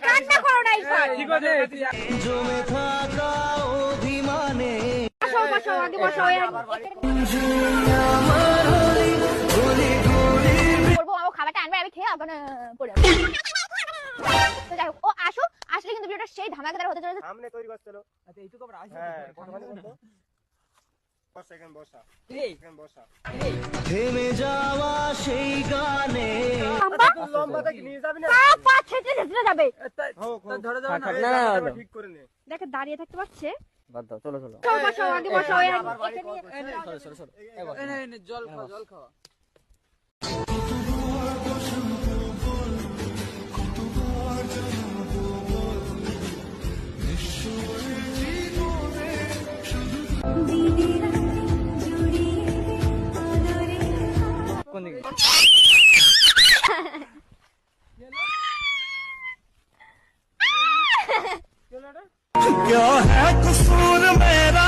কান্না করো না ইরফান। ঠিক আছে জমে থাকা অভিমানে বসো বসো আগে বসো। বলবো আমার খাবারটা আনবে, আমি খেয়ে আবার পড়ে যাবো। তো যাই হোক, ও আসো, আসলে কিন্তু ভিডিওটা সেই ধামাকাদার হতে চলেছে। সামনে তৈরি করছিল। আচ্ছা এইটুকু আবার আসবে হ্যাঁ কতখানি বলতো? 5 সেকেন্ড বসা। এই বসা। থেমে যাওয়া সেই গানে তুই লম্বা থেকে নিয়ে যাবি না? পা ছেটে ছেটে যাবে। হোক হোক। ধরে দাও না এই না জায়গাটা ঠিক করে নে। দেখে দাঁড়িয়ে থাকতে পারছে। বাদ দাও চলো চলো বসো বসো আগে বসো। সরো সরো এই জল খাও জল খাও কোন দিকে क्या है कसूर मेरा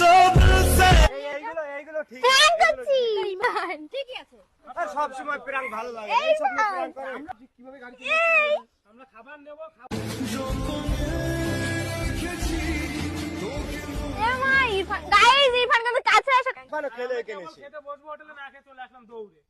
जो दिल से এইগুলো ঠিক। প্র্যাঙ্ক করছি ইমান, ঠিকই আছে। আর সব সময় প্র্যাঙ্ক ভালো লাগে। এই এই সব না। প্র্যাঙ্ক করে। কিভাবে গাড়ি এই, আমরা খাবার নেব। এ মা ইরফান, গাইস ইরফান কিন্তু কাছে আসো। খাবার খেলে কিনেছি। খেতে বসবো হোটেলে, না খেয়ে চলে আসলাম দৌড়ে।